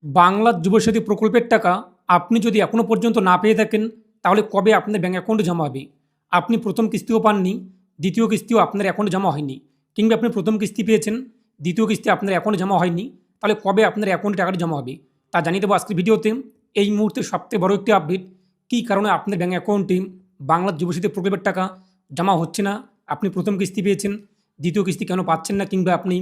বাংলা যুবসাথী প্রকল্পের টাকা আপনি যদি এখনও পর্যন্ত না পেয়ে থাকেন, তাহলে কবে আপনার ব্যাঙ্ক অ্যাকাউন্টে জমা হবে? আপনি প্রথম কিস্তিও পাননি, দ্বিতীয় কিস্তিও আপনার অ্যাকাউন্টে জমা হয়নি, কিংবা আপনি প্রথম কিস্তি পেয়েছেন, দ্বিতীয় কিস্তি আপনার অ্যাকাউন্টে জমা হয়নি, তাহলে কবে আপনার অ্যাকাউন্টে টাকাটি জমা হবে? তা জানিয়ে দেবো আজকের ভিডিওতে। এই মুহূর্তে সবথেকে বড় একটি আপডেট, কী কারণে আপনার ব্যাঙ্ক অ্যাকাউন্টে বাংলা যুবসাথী প্রকল্পের টাকা জমা হচ্ছে না। আপনি প্রথম কিস্তি পেয়েছেন, দ্বিতীয় কিস্তি কেন পাচ্ছেন না, কিংবা আপনি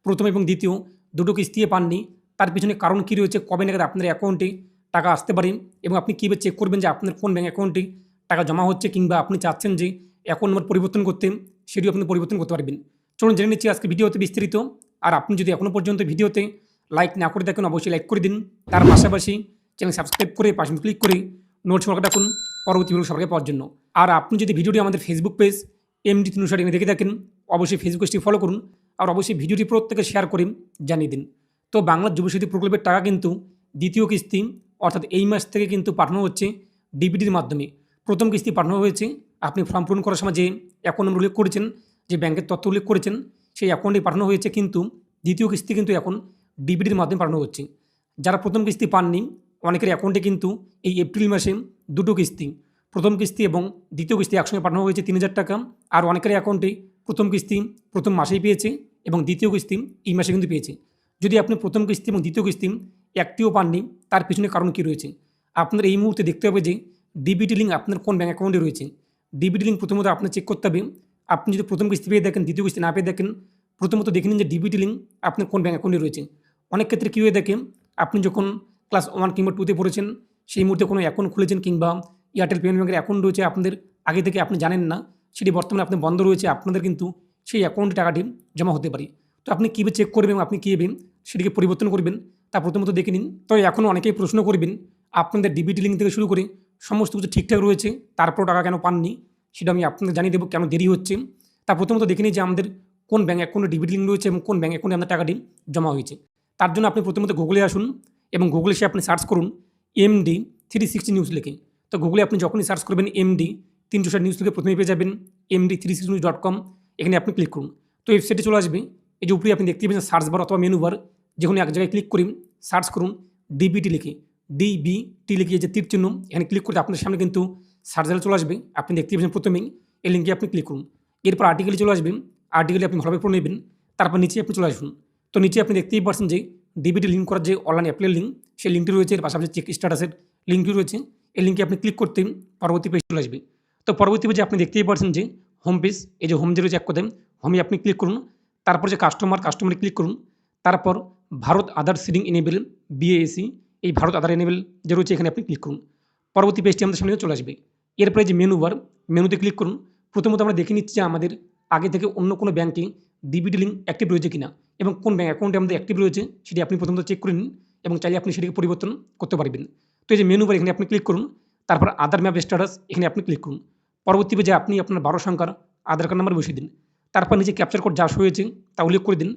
প্রথম এবং দ্বিতীয় দুটো কিস্তিও পাননি, তার পিছনে কারণ কী রয়েছে, কবে নাগাদ আপনার অ্যাকাউন্টে টাকা আসতে পারে, এবং আপনি কীভাবে চেক করবেন যে আপনার কোন ব্যাঙ্ক অ্যাকাউন্টে টাকা জমা হচ্ছে, কিংবা আপনি চাচ্ছেন যে অ্যাকাউন্ট নম্বর পরিবর্তন করতে, সেটিও আপনি পরিবর্তন করতে পারবেন। চলুন জেনে নিচ্ছি আজকে ভিডিওতে বিস্তারিত। আর আপনি যদি এখনও পর্যন্ত ভিডিওতে লাইক না করে থাকেন, অবশ্যই লাইক করে দিন। তার পাশাপাশি চ্যানেল সাবস্ক্রাইব করে পাশে ক্লিক করে নোট সংখ্যা রাখুন পরবর্তী ভিডিও সবাইকে পাওয়ার জন্য। আর আপনি যদি ভিডিওটি আমাদের ফেসবুক পেজ এমডি তিনুসার এনে দেখে থাকেন, অবশ্যই ফেসবুক পেজটি ফলো করুন, আর অবশ্যই ভিডিওটি প্রত্যেকে শেয়ার করে জানিয়ে দিন। তো বাংলা যুবসাথী প্রকল্পের টাকা কিন্তু দ্বিতীয় কিস্তি অর্থাৎ এই মাস থেকে কিন্তু পাঠানো হচ্ছে ডিবিটির মাধ্যমে। প্রথম কিস্তি পাঠানো হয়েছে, আপনি ফর্ম পূরণ করার সময় যে অ্যাকাউন্ট নম্বর উল্লেখ করেছেন, যে ব্যাংকের তথ্য উল্লেখ করেছেন, সেই অ্যাকাউন্টে পাঠানো হয়েছে। কিন্তু দ্বিতীয় কিস্তি কিন্তু এখন ডিবিটির মাধ্যমে পাঠানো হচ্ছে। যারা প্রথম কিস্তি পাননি, অনেকের অ্যাকাউন্টে কিন্তু এই এপ্রিল মাসে দুটো কিস্তি, প্রথম কিস্তি এবং দ্বিতীয় কিস্তি একসঙ্গে পাঠানো হয়েছে 3,000 টাকা। আর অনেকের অ্যাকাউন্টে প্রথম কিস্তি প্রথম মাসেই পেয়েছে এবং দ্বিতীয় কিস্তি এই মাসে কিন্তু পেয়েছে। যদি আপনি প্রথম কিস্তি এবং দ্বিতীয় কিস্তি একটিও পাননি, তার পিছনে কারণ কী রয়েছে? আপনার এই মুহূর্তে দেখতে হবে যে ডিবিটি লিঙ্ক আপনার কোন ব্যাঙ্ক অ্যাকাউন্টে রয়েছে। ডিবিটি লিঙ্ক প্রথমত আপনার চেক করতে হবে। আপনি যদি প্রথম কিস্তি পেয়ে দেখেন, দ্বিতীয় কিস্তি না পেয়ে দেখেন, প্রথমত দেখে নিন যে ডিবিটি লিঙ্ক আপনার কোন ব্যাঙ্ক অ্যাকাউন্টে রয়েছে। অনেক ক্ষেত্রে কী হয়ে দেখে, আপনি যখন ক্লাস 1 কিংবা 2তে পড়েছেন, সেই মুহূর্তে কোনো অ্যাকাউন্ট খুলেছেন, কিংবা এয়ারটেল পেমেন্ট ব্যাঙ্কের অ্যাকাউন্ট রয়েছে আপনাদের, আগে থেকে আপনি জানেন না, সেটি বর্তমানে আপনার বন্ধ রয়েছে, আপনাদের কিন্তু সেই অ্যাকাউন্টে টাকাটি জমা হতে পারে। তো আপনি কীভাবে চেক করবেন এবং আপনি কীভাবে সেটিকে পরিবর্তন করবেন, তা প্রথমত দেখে নিন। তো এখনও অনেকেই প্রশ্ন করবেন, আপনাদের ডিবিটি লিঙ্ক থেকে শুরু করে সমস্ত কিছু ঠিকঠাক রয়েছে, তারপর টাকা কেন পাননি, সেটা আমি আপনাদের জানিয়ে দেবো কেন দেরি হচ্ছে। তা প্রথমত দেখে নিই যে আমাদের কোন ব্যাঙ্ক অ্যাকাউন্টে ডিবিটি লিঙ্ক রয়েছে এবং কোন ব্যাঙ্ক অ্যাকাউন্টে আপনার টাকাটি জমা হয়েছে। তার জন্য আপনি প্রথমত গুগলে আসুন এবং গুগলে এসে আপনি সার্চ করুন এমডি 360 নিউজ লিখে। তো গুগলে আপনি যখনই সার্চ করবেন এমডি 360 নিউজ লিখে, প্রথমে পেয়ে যাবেন md360news.com। এখানে আপনি ক্লিক করুন, তো ওয়েবসাইটে চলে আসবে। এই যে উপরে আপনি দেখতে পাবেন সার্চ বার অথবা মেনু বার, যেখানে এক জায়গায় ক্লিক করি, সার্চ করুন ডিবিটি লিখে, ডিবিটি লিখে যে তীর চিহ্ন, এখানে ক্লিক করতে আপনার সামনে কিন্তু সার্চ চলে আসবে। আপনি দেখতে পাচ্ছেন প্রথমেই এই লিঙ্কে আপনি ক্লিক করুন। এরপর আর্টিকেলে চলে আসবেন, আর্টিকেলে আপনি ভালোভাবে পড়ে নেবেন। তারপর নিচে আপনি চলে আসুন। তো নিচে আপনি দেখতেই পাচ্ছেন যে ডিবিটি লিঙ্ক করার যে অনলাইন অ্যাপ্লাই লিঙ্ক, সেই লিঙ্কটি রয়েছে। এর পাশাপাশি চেক স্ট্যাটাসের লিঙ্কটি রয়েছে। এই লিঙ্কে আপনি ক্লিক করতে পরবর্তী পেজ চলে আসবে। তো পরবর্তী পেজে আপনি দেখতেই পাচ্ছেন যে হোম পেজ, এই যে হোম যে রয়েছে এক কথায় হোমে আপনি ক্লিক করুন। তারপর যে কাস্টমারে ক্লিক করুন। তারপর ভারত আধার সিডিং এনেবেল বিএএসি, এই ভারত আধার এনেবেল যে রয়েছে এখানে আপনি ক্লিক করুন। পরবর্তী পেজটি আমাদের সামনে চলে আসবে। এরপরে যে মেনু বার, মেনুতে ক্লিক করুন। প্রথমত আমরা দেখে নিচ্ছি যে আমাদের আগে থেকে অন্য কোনো ব্যাঙ্কে ডিবিটি লিঙ্ক অ্যাক্টিভ রয়েছে কিনা, এবং কোন ব্যাঙ্ক অ্যাকাউন্টে আমাদের অ্যাক্টিভ রয়েছে সেটি আপনি প্রথমত চেক করে নিন, এবং চাইলে আপনি সেটিকে পরিবর্তন করতে পারবেন। তো এই যে মেনু বার, এখানে আপনি ক্লিক করুন। তারপর আধার ম্যাপ স্ট্যাটাস, এখানে আপনি ক্লিক করুন। পরবর্তী পেজে আপনি আপনার 12 সংখ্যার আধার কার্ড নাম্বার বসিয়ে দিন। তারপর নিচে ক্যাপচার কোড যা হয়েছে তা উল্লেখ করে দিন।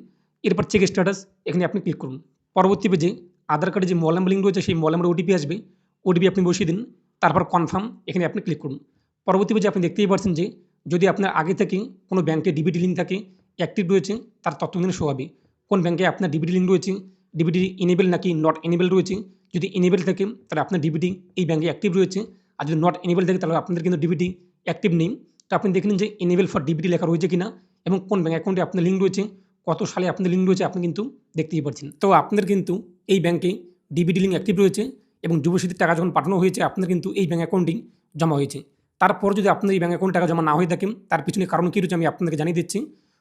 এরপর চেক স্ট্যাটাস, এখানে আপনি ক্লিক করুন। পরবর্তী পেজে আধার কার্ডে যে মোবাইল নাম্বার লিঙ্ক রয়েছে, সেই মোবাইল নাম্বার ওটিপি আসবে, ওটিপি আপনি বসিয়ে দিন। তারপর কনফার্ম, এখানে আপনি ক্লিক করুন। পরবর্তী পেজে আপনি দেখতেই পাচ্ছেন যে যদি আপনার আগে থেকে কোনো ব্যাঙ্কে ডিবিটি লিঙ্ক থাকে, অ্যাক্টিভ রয়েছে, তার তথ্য কিন্তু শো হবে। কোন ব্যাঙ্কে আপনার ডিবিটি লিঙ্ক রয়েছে, ডিবিটি ইনেবল নাকি নট ইনেবল রয়েছে। যদি ইনেবল থাকে তাহলে আপনার ডিবিটি এই ব্যাঙ্কে অ্যাক্টিভ রয়েছে, আর যদি নট ইনেবল থাকে তাহলে আপনাদের কিন্তু ডিবিটি অ্যাক্টিভ নেই। তো আপনি দেখে নিন যে ইনেবল ফর ডিবিটি লেখা রয়েছে কিনা, এবং কোন ব্যাঙ্ক অ্যাকাউন্টে আপনার লিঙ্ক রয়েছে, কত সালে আপনাদের লিঙ্ক রয়েছে আপনি কিন্তু দেখতেই পাচ্ছেন। তো আপনাদের কিন্তু এই ব্যাঙ্কে ডিবিটি লিঙ্ক অ্যাক্টিভ রয়েছে, এবং যুবসাথীর টাকা যখন পাঠানো হয়েছে আপনার কিন্তু এই ব্যাঙ্ক অ্যাকাউন্টেই জমা হয়েছে। তারপর যদি আপনার এই ব্যাঙ্ক অ্যাকাউন্টে টাকা জমা না হয়ে থাকে, তার পিছনে কারণ কী রয়েছে আমি আপনাদেরকে জানিয়ে দিচ্ছি।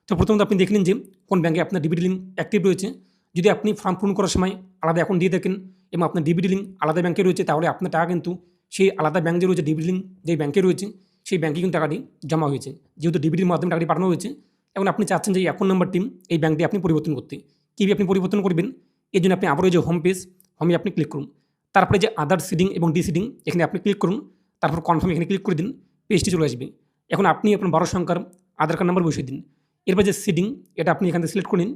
তো প্রথমত আপনি দেখে নিন যে কোন ব্যাঙ্কে আপনার ডিবিটি লিঙ্ক অ্যাক্টিভ রয়েছে। যদি আপনি ফর্ম পূরণ করার সময় আলাদা অ্যাকাউন্ট দিয়ে থাকেন এবং আপনার ডিবিটি লিঙ্ক আলাদা ব্যাঙ্কে রয়েছে, তাহলে আপনার টাকা কিন্তু সেই আলাদা ব্যাঙ্ক যে রয়েছে, ডিবিটি লিঙ্ক যে ব্যাঙ্কে রয়েছে, সেই ব্যাঙ্কে কিন্তু টাকাটি জমা হয়েছে। যেহেতু ডিবিটির মাধ্যমে টাকাটি পাঠানো হয়েছে, এখন আপনি চাচ্ছেন যে এই অ্যাকাউন্ট নাম্বারটি এই ব্যাঙ্কটি আপনি পরিবর্তন করতে। কীভাবে আপনি পরিবর্তন করবেন? এই জন্য আপনি আবারও যে হোম পেজ, হোমে আপনি ক্লিক করুন। তারপরে যে আধার সিডিং এবং ডিসিডিং, এখানে আপনি ক্লিক করুন। তারপর কনফার্ম, এখানে ক্লিক করে দিন। পেজটি চলে আসবে। এখন আপনি আপনার 12 সংখ্যার আধার কার্ড নাম্বার বসিয়ে দিন। এরপর যে সিডিং, এটা আপনি এখান থেকে সিলেক্ট করে নিন।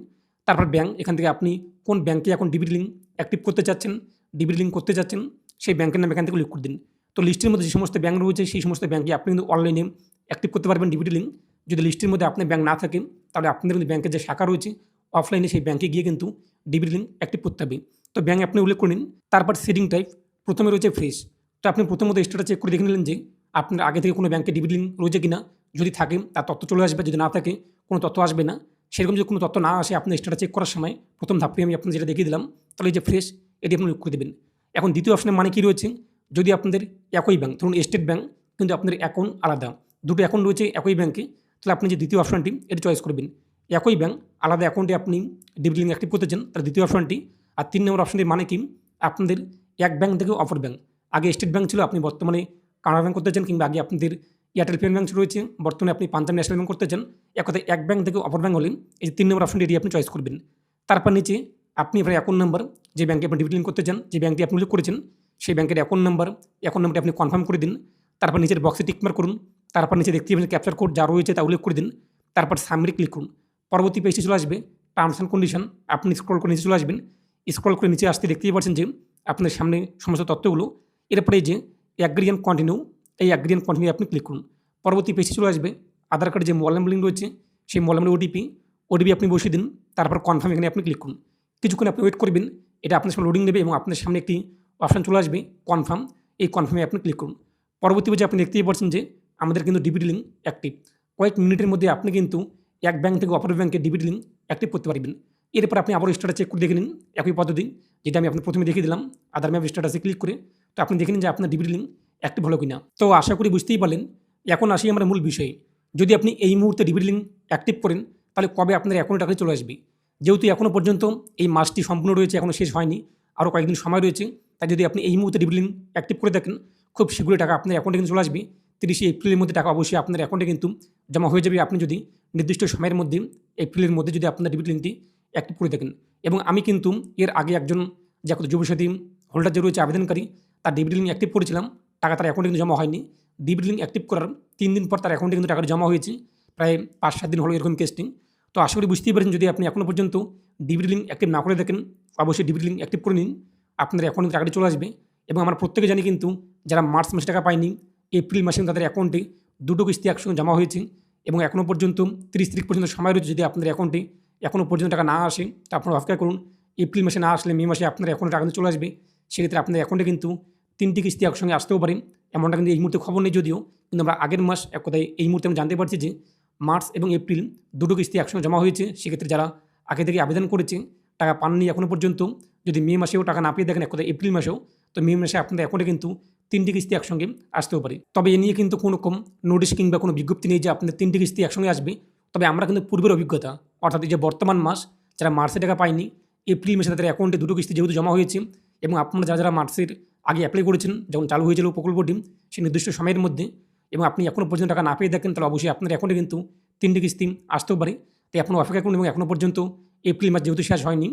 তারপর ব্যাঙ্ক, এখান থেকে আপনি কোন ব্যাঙ্কে এখন ডিবিটি লিঙ্ক অ্যাক্টিভ করতে চাচ্ছেন, ডিবিটি লিঙ্ক করতে চাচ্ছেন, সেই ব্যাঙ্কের নাম এখান থেকে উল্লেখ করে দিন। তো লিস্টের মধ্যে যে সমস্ত ব্যাঙ্ক রয়েছে, সেই সমস্ত ব্যাঙ্কে আপনি কিন্তু অনলাইনে অ্যাক্টিভ করতে পারবেন ডিবিটি লিঙ্ক। যদি লিস্টের মধ্যে আপনার ব্যাঙ্ক না থাকে, তাহলে আপনাদের কিন্তু ব্যাঙ্কের যে শাখা রয়েছে অফলাইনে, সেই ব্যাঙ্কে গিয়ে কিন্তু ডিবিটি লিঙ্ক অ্যাক্টিভ করতে হবে। তো ব্যাঙ্ক আপনি উল্লেখ করে নিন। তারপর সেভিং টাইপ প্রথমে রয়েছে ফ্রেশ। তো আপনি প্রথমত স্ট্যাটাস চেক করে দেখে নিলেন যে আপনার আগে থেকে কোনো ব্যাংকে ডিবিট লিঙ্ক রয়েছে কিনা। যদি থাকে তার তথ্য চলে আসবে, যদি না থাকে কোনো তথ্য আসবে না। সেরকম যদি কোনো তথ্য না আসে আপনি স্ট্যাটাস চেক করার সময় প্রথম ধাপটি আমি আপনাদের যেটা দেখিয়ে দিলাম, তাহলে এই যে ফ্রেশ এটি আপনি উল্লেখ করে দেবেন। এখন দ্বিতীয় অপশনের মানে কী রয়েছে, যদি আপনাদের একই ব্যাংক, ধরুন স্টেট ব্যাংক, কিন্তু আপনাদের অ্যাকাউন্ট আলাদা, দুটো অ্যাকাউন্ট রয়েছে একই ব্যাংকে, তাহলে আপনি যে দ্বিতীয় অপশনটি এটি চয়েস করবেন। একই ব্যাংক আলাদা অ্যাকাউন্টে আপনি ডিবিট লিঙ্ক অ্যাক্টিভ করতে চান, তাহলে দ্বিতীয় অপশনটি। আর 3 নম্বর অপশনটির মানে কি, আপনাদের এক ব্যাংক থেকে অপর ব্যাংক, আগে স্টেট ব্যাংক ছিল, আপনি বর্তমানে কানাড়া ব্যাংক করতে চান, কিংবা আগে আপনাদের এয়ারটেল পেমেন্ট ব্যাংক রয়েছে, বর্তমানে আপনি পাঞ্জাব ন্যাশনাল ব্যাংক করতে চান। এক কথায় এক ব্যাংক থেকে অপর ব্যাংক হলেন এই যে 3 নম্বর অপশনটি এটি আপনি চয়েস করবেন। তারপর নিচে আপনি আপনার অ্যাকাউন্ট নাম্বার, যে ব্যাংকে আপনি ডিবিট লিঙ্ক করতে চান, যে ব্যাংকটি আপনি উল্লেখ করেছেন সেই ব্যাংকের অ্যাকাউন্ট নাম্বারটি আপনি কনফার্ম করে দিন। তারপর নিচের বক্সে টিকমার্ক করুন। তারপর নিচে দেখতে পাবেন ক্যাপচার কোড যা রয়েছে তা উল্লেখ করে দিন। তারপর সাবমিট ক্লিক করুন। পরবর্তী পেজটি চলে আসবে টার্মস অ্যান্ড কন্ডিশন। আপনি স্ক্রল করে নিচে চলে আসবেন। স্ক্রল করে নিচে আসতে দেখতেই পাচ্ছেন যে আপনার সামনে সমস্ত তথ্যগুলো। এরপরে যে অ্যাগ্রি অ্যান্ড কন্টিনিউ, এই অ্যাগ্রি অ্যান্ড কন্টিনিউ আপনি ক্লিক করুন। পরবর্তী পেজটি চলে আসবে আধার কার্ডের যে মোবাইল নাম্বার লিঙ্ক রয়েছে সেই মোবাইল নাম্বারের ওটিপি আপনি বসিয়ে দিন। তারপর কনফার্ম এখানে আপনি ক্লিক করুন। কিছুক্ষণ আপনি ওয়েট করবেন, এটা আপনার সামনে লোডিং নেবে এবং আপনার সামনে একটি অপশান চলে আসবে কনফার্ম। এই কনফার্মে আপনি ক্লিক করুন। পরবর্তী পেজে আপনি দেখতেই পাচ্ছেন যে আমাদের কিন্তু ডিবিট লিঙ্ক অ্যাক্টিভ। কয়েক মিনিটের মধ্যে আপনি কিন্তু এক ব্যাংক থেকে অপর ব্যাংকে ডিবিট লিঙ্ক অ্যাক্টিভ করতে পারবেন। এরপর আপনি আবার স্ট্যাটাস চেক করে দেখে নিন একই পদ্ধতি, যেটা আমি আপনার প্রথমে দেখিয়ে দিলাম। আধার ম্যাপ স্ট্যাটাসে ক্লিক করে তো আপনি দেখে নিন যে আপনার ডিবিট লিঙ্ক অ্যাক্টিভ হলো কিনা। তো আশা করি বুঝতেই পারলেন। এখন আসি আমরা মূল বিষয়ে। যদি আপনি এই মুহূর্তে ডিবিট লিঙ্ক অ্যাক্টিভ করেন তাহলে কবে আপনার অ্যাকাউন্টে টাকা চলে আসবে। যেহেতু এখনও পর্যন্ত এই মাসটি সম্পূর্ণ রয়েছে, এখনও শেষ হয়নি, আরও কয়েকদিন সময় রয়েছে, তাই যদি আপনি এই মুহূর্তে ডিবিট লিঙ্ক অ্যাক্টিভ করে দেখেন খুব শীঘ্রই টাকা আপনার অ্যাকাউন্টে কিন্তু চলে আসবে। 30 এপ্রিলের মধ্যে টাকা অবশ্যই আপনার অ্যাকাউন্টে কিন্তু জমা হয়ে যাবে, আপনি যদি নির্দিষ্ট সময়ের মধ্যে এপ্রিলের মধ্যে যদি আপনার ডিবিট লিঙ্কটি অ্যাক্টিভ করে দেখেন। এবং আমি কিন্তু এর আগে একজন যে যুবসাথী হোল্ডার যে রয়েছে আবেদনকারী, তার ডিবিট লিঙ্ক অ্যাক্টিভ করেছিলাম, টাকা তার অ্যাকাউন্টে কিন্তু জমা হয়নি। ডিবিট লিঙ্ক অ্যাক্টিভ করার 3 দিন পর তার অ্যাকাউন্টে কিন্তু টাকাটা জমা হয়েছে, প্রায় 5-7 দিন হলো এরকম কেসটি। তো আশা করি বুঝতেই পারেন, যদি আপনি এখনও পর্যন্ত ডিবিট লিঙ্ক অ্যাক্টিভ না করে দেখেন অবশ্যই ডিবিট লিঙ্ক অ্যাক্টিভ করে নিন, আপনার অ্যাকাউন্টে টাকাটি চলে আসবে। এবং আমরা প্রত্যেকে জানি কিন্তু যারা মার্চ মাসে টাকা পায়নি, এপ্রিল মাসে তাদের অ্যাকাউন্টে দুটো কিস্তি একসঙ্গে জমা হয়েছে এবং এখনও পর্যন্ত 30 তারিখ পর্যন্ত সময় রয়েছে। যদি আপনাদের অ্যাকাউন্টে এখনও পর্যন্ত টাকা না আসে তো আপনারা অপেক্ষা করুন। এপ্রিল মাসে না আসলে মে মাসে আপনার অ্যাকাউন্টে টাকা চলে আসবে। সেক্ষেত্রে আপনার অ্যাকাউন্টে কিন্তু 3টি কিস্তি একসঙ্গে আসতেও পারে, এমনটা কিন্তু এই মুহূর্তে খবর নেই যদিও, কিন্তু আমরা আগের মাস এক কথায় এই মুহূর্তে আমি জানতে পারছি যে মার্চ এবং এপ্রিল দুটো কিস্তি একসঙ্গে জমা হয়েছে। সেক্ষেত্রে যারা আগে থেকে আবেদন করেছে টাকা পাননি এখনও পর্যন্ত, যদি মে মাসেও টাকা না পেয়ে দেখেন এক কথায় এপ্রিল মাসেও, তো মে মাসে আপনাদের অ্যাকাউন্টে কিন্তু 3টি কিস্তি একসঙ্গে আসতেও পারে। তবে এ নিয়ে কিন্তু কোনো রকম নোটিশ কিংবা কোনো বিজ্ঞপ্তি নেই যে আপনাদের 3টি কিস্তি একসঙ্গে আসবে। তবে আমরা কিন্তু পূর্বের অভিজ্ঞতা, অর্থাৎ এই যে বর্তমান মাস যারা মার্চে টাকা পায়নি, এপ্রিল মাসে তাদের অ্যাকাউন্টে দুটো কিস্তি যেহেতু জমা হয়েছে, এবং আপনারা যারা যারা মার্চের আগে অ্যাপ্লাই করেছেন যখন চালু হয়েছিল প্রকল্পটি সেই নির্দিষ্ট সময়ের মধ্যে, এবং আপনি এখনও পর্যন্ত টাকা না পেয়ে দেখেন, তাহলে অবশ্যই আপনার অ্যাকাউন্টে কিন্তু 3টি কিস্তি আসতেও পারে। তাই এখনও অপেক্ষা করুন। এবং এখনও পর্যন্ত এপ্রিল মাস যেহেতু শেষ হয়নি,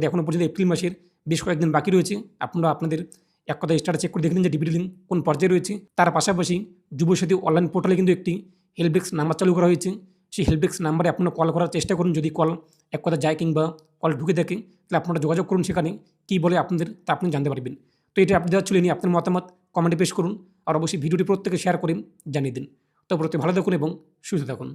এখনও পর্যন্ত এপ্রিল মাসের বেশ কয়েকদিন বাকি রয়েছে, আপনারা আপনাদের এক কথা স্টার্ট চেক করে দেখে নিন যে ডিবিট লিঙ্ক কোন পর্যায়ে রয়েছে। তার পাশাপাশি যুবসাথী অনলাইন পোর্টালে কিন্তু একটি হেল্পডেস্ক নাম্বার চালু করা হয়েছে। সেই হেল্পডেস্ক নাম্বারে আপনারা কল করার চেষ্টা করুন। যদি কল এক কথা যায় কিংবা কল ঢুকে থাকে তাহলে আপনারা যোগাযোগ করুন, সেখানে কী বলে আপনাদের তা আপনি জানতে পারবেন। তো এটা আপনি যারা চলে নিয়ে আপনার মতামত কমেন্টে পেশ করুন, আর অবশ্যই ভিডিওটি প্রত্যেকে শেয়ার করে জানিয়ে দিন। তো প্রত্যেকে ভালো থাকুন এবং সুস্থ থাকুন।